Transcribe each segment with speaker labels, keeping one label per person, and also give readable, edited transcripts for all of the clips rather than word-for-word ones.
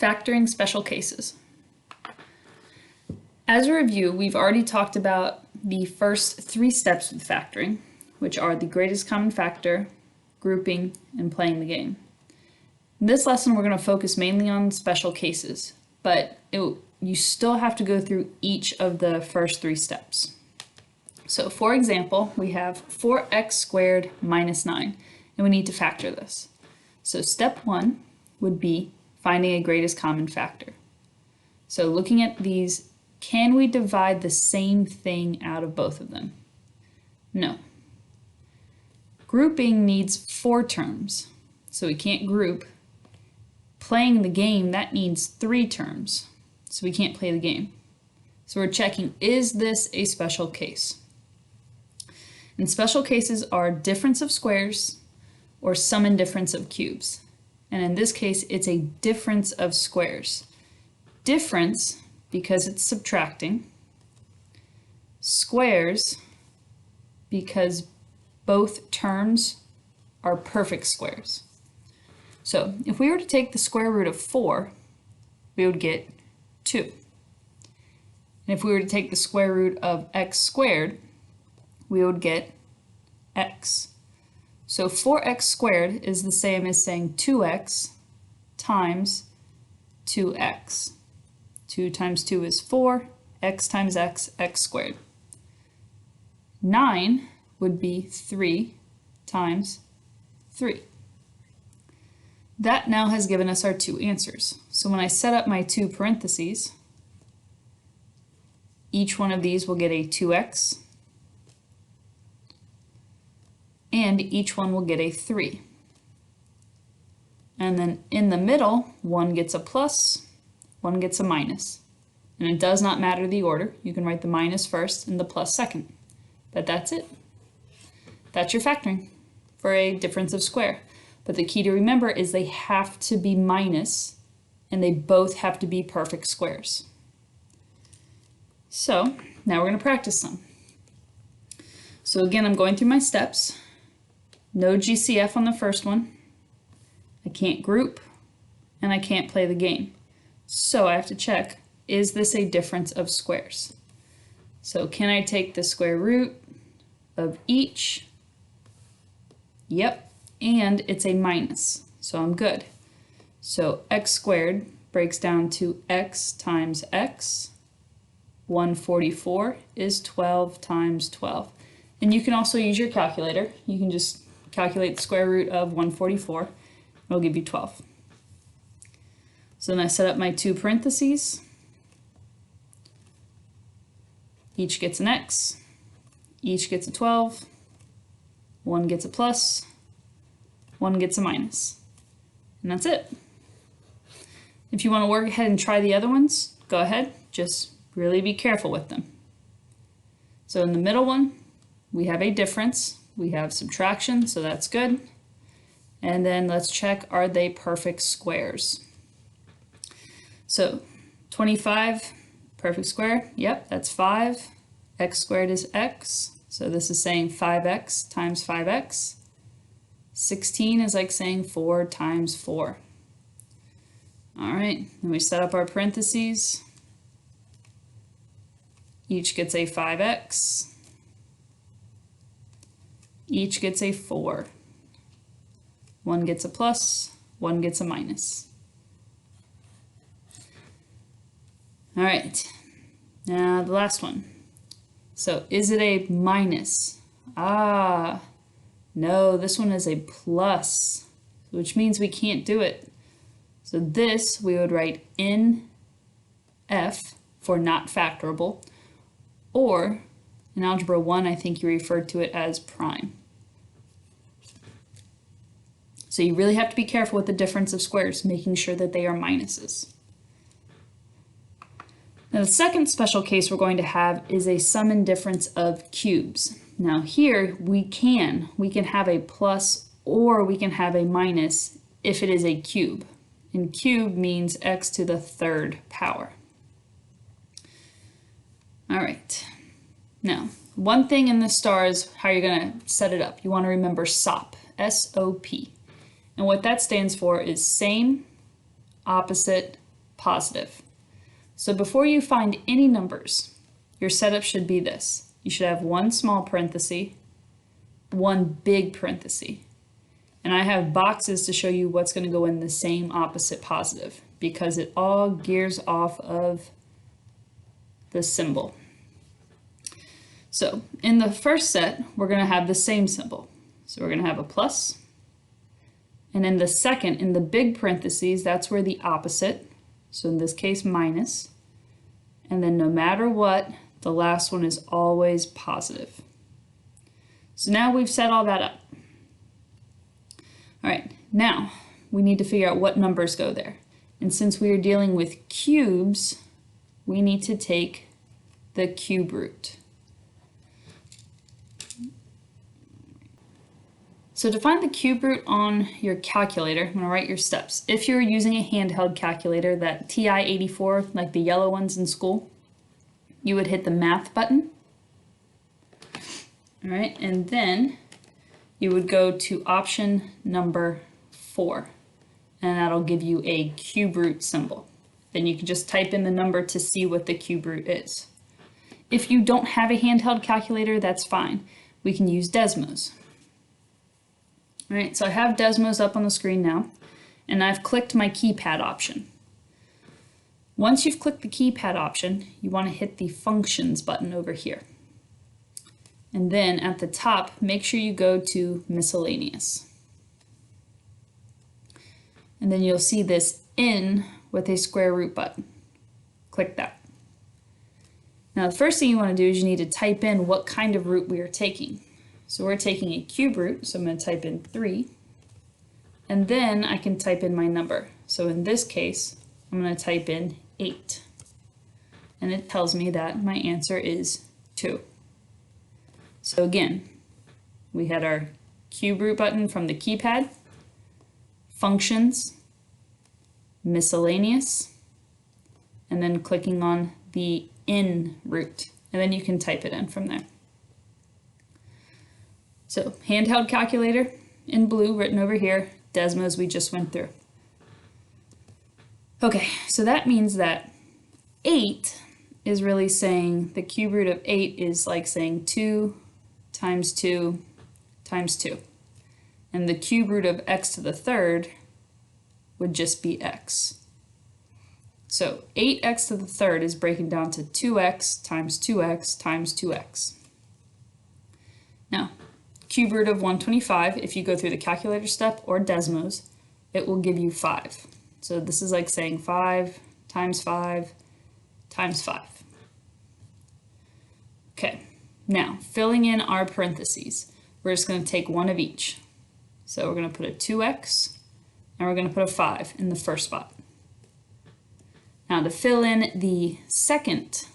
Speaker 1: Factoring special cases. As a review, we've already talked about the first three steps with factoring, which are the greatest common factor, grouping, and playing the game. In this lesson, we're going to focus mainly on special cases, but you still have to go through each of the first three steps. So for example, we have 4x squared minus 9, and we need to factor this. So step one would be finding a greatest common factor. So looking at these, can we divide the same thing out of both of them? No. Grouping needs 4 terms, so we can't group. Playing the game, that needs 3 terms, so we can't play the game. So we're checking, is this a special case? And special cases are difference of squares or sum and difference of cubes. And in this case, it's a difference of squares. Difference, because it's subtracting. Squares, because both terms are perfect squares. So if we were to take the square root of 4, we would get 2. And if we were to take the square root of x squared, we would get x. So 4x squared is the same as saying 2x times 2x. 2 times 2 is 4, x times x, x squared. 9 would be 3 times 3. That now has given us our 2 answers. So when I set up my 2 parentheses, each one of these will get a 2x, and each one will get a 3. And then in the middle, one gets a plus, one gets a minus. And it does not matter the order. You can write the minus first and the plus second. But that's it. That's your factoring for a difference of square. But the key to remember is they have to be minus, and they both have to be perfect squares. So now we're going to practice some. So again, I'm going through my steps. No GCF on the first one. I can't group, and I can't play the game. So I have to check, is this a difference of squares? So can I take the square root of each? Yep, and it's a minus, so I'm good. So x squared breaks down to x times x. 144 is 12 times 12. And you can also use your calculator. You can just calculate the square root of 144. It'll give you 12. So then I set up my 2 parentheses. Each gets an x. Each gets a 12. One gets a plus. One gets a minus. And that's it. If you want to work ahead and try the other ones, go ahead. Just really be careful with them. So in the middle one, we have a difference. We have subtraction, so that's good. And then let's check, are they perfect squares? So 25, perfect square, yep, that's 5. X squared is x, so this is saying 5x times 5x. 16 is like saying 4 times 4. All right, then we set up our parentheses. Each gets a 5x. Each gets a 4. One gets a plus, one gets a minus. All right, now the last one. So is it a minus? Ah, no, this one is a plus, which means we can't do it. So this we would write in F for not factorable, or in Algebra 1, I think you referred to it as prime. So you really have to be careful with the difference of squares, making sure that they are minuses. Now the second special case we're going to have is a sum and difference of cubes. Now here we can have a plus or we can have a minus if it is a cube. And cube means x to the 3rd power. All right. Now, one thing in this star is how you're going to set it up. You want to remember SOP, S-O-P. And what that stands for is same, opposite, positive. So before you find any numbers, your setup should be this. You should have one small parenthesis, one big parenthesis. And I have boxes to show you what's going to go in the same opposite positive because it all gears off of the symbol. So in the first set, we're going to have the same symbol. So we're going to have a plus. And in the second, in the big parentheses, that's where the opposite, so in this case minus. And then no matter what, the last one is always positive. So now we've set all that up. All right, now we need to figure out what numbers go there. And since we are dealing with cubes, we need to take the cube root. So to find the cube root on your calculator, I'm going to write your steps. If you're using a handheld calculator, that TI-84, like the yellow ones in school, you would hit the math button. All right, and then you would go to option number 4, and that'll give you a cube root symbol. Then you can just type in the number to see what the cube root is. If you don't have a handheld calculator, that's fine. We can use Desmos. All right, so I have Desmos up on the screen now, and I've clicked my keypad option. Once you've clicked the keypad option, you want to hit the functions button over here. And then at the top, make sure you go to miscellaneous. And then you'll see this in with a square root button. Click that. Now the first thing you want to do is you need to type in what kind of root we are taking. So we're taking a cube root, so I'm going to type in 3, and then I can type in my number. So in this case, I'm going to type in 8, and it tells me that my answer is 2. So again, we had our cube root button from the keypad, functions, miscellaneous, and then clicking on the in root, and then you can type it in from there. So handheld calculator in blue written over here, Desmos we just went through. Okay, so that means that 8 is really saying, the cube root of 8 is like saying 2 times 2 times 2. And the cube root of x to the third would just be x. So 8x to the third is breaking down to 2x times 2x times 2x. Now, cube root of 125, if you go through the calculator step or Desmos, it will give you 5. So this is like saying 5 times 5 times 5. Okay, now filling in our parentheses, we're just going to take one of each. So we're going to put a 2x and we're going to put a 5 in the first spot. Now to fill in the second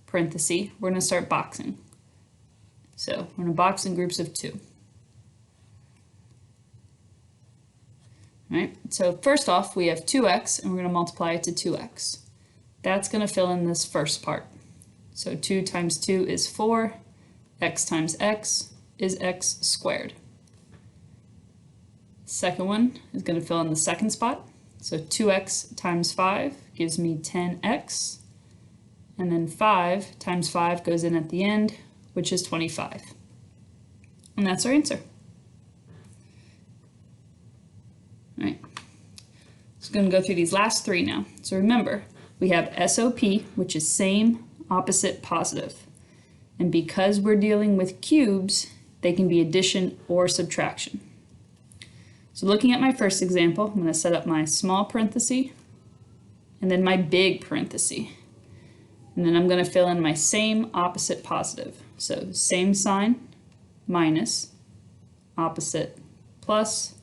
Speaker 1: parenthesis, we're going to start boxing. So we're going to box in groups of 2. All right, so first off, we have 2x, and we're going to multiply it to 2x. That's going to fill in this first part. So 2 times 2 is 4, x times x is x squared. Second one is going to fill in the second spot. So 2x times 5 gives me 10x, and then 5 times 5 goes in at the end, which is 25. And that's our answer. All right, so I'm going to go through these last 3 now. So remember, we have SOP, which is same, opposite, positive. And because we're dealing with cubes, they can be addition or subtraction. So looking at my first example, I'm going to set up my small parenthesis and then my big parenthesis. And then I'm going to fill in my same, opposite, positive. So same sign, minus, opposite, plus,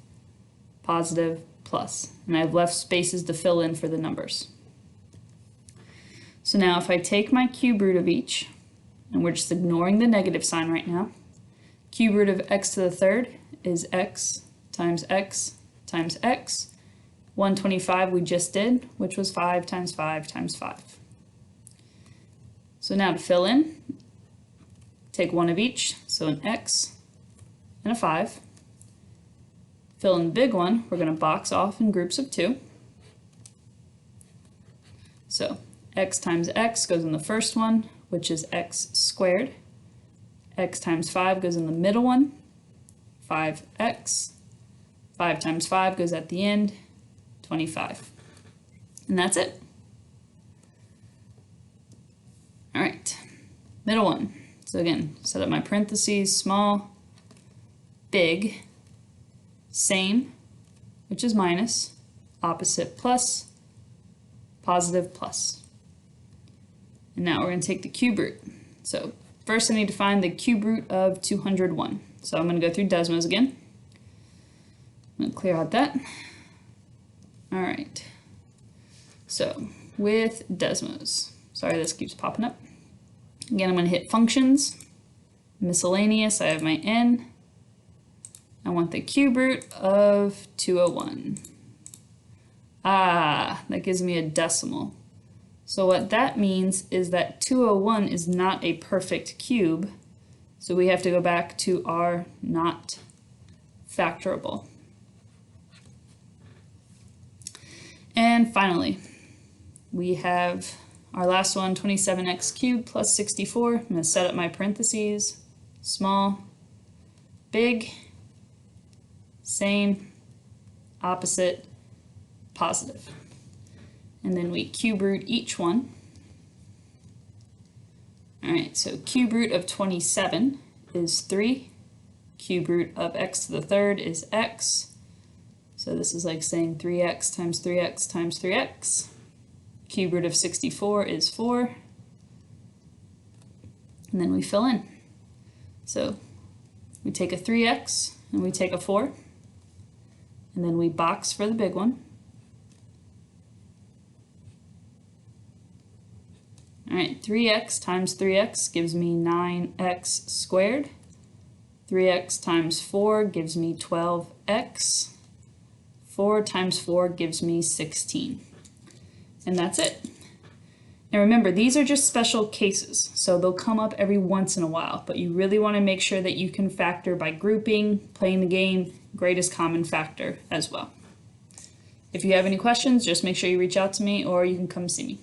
Speaker 1: positive, plus. And I've left spaces to fill in for the numbers. So now if I take my cube root of each, and we're just ignoring the negative sign right now, cube root of x to the third is x times x times x. 125 we just did, which was 5 times 5 times 5. So now to fill in, take one of each, so an x and a 5. Fill in the big one, we're going to box off in groups of 2. So x times x goes in the first one, which is x squared. X times 5 goes in the middle one, 5x. 5 times 5 goes at the end, 25. And that's it. All right, middle one. So again, set up my parentheses, small, big, same, which is minus, opposite plus, positive plus. And now we're going to take the cube root. So first I need to find the cube root of 201. So I'm going to go through Desmos again. I'm going to clear out that. All right. So with Desmos, sorry this keeps popping up. Again, I'm going to hit functions, miscellaneous, I have my n. I want the cube root of 201. Ah, that gives me a decimal. So what that means is that 201 is not a perfect cube, so we have to go back to our not factorable. And finally, we have our last one, 27x cubed plus 64. I'm going to set up my parentheses, small, big, same, opposite, positive. And then we cube root each one. All right, so cube root of 27 is 3. Cube root of x to the third is x. So this is like saying 3x times 3x times 3x. Cube root of 64 is 4. And then we fill in. So we take a 3x and we take a 4. And then we box for the big one. All right, 3x times 3x gives me 9x squared. 3x times 4 gives me 12x. 4 times 4 gives me 16. And that's it. And remember, these are just special cases, so they'll come up every once in a while, but you really want to make sure that you can factor by grouping, playing the game, greatest common factor as well. If you have any questions, just make sure you reach out to me or you can come see me.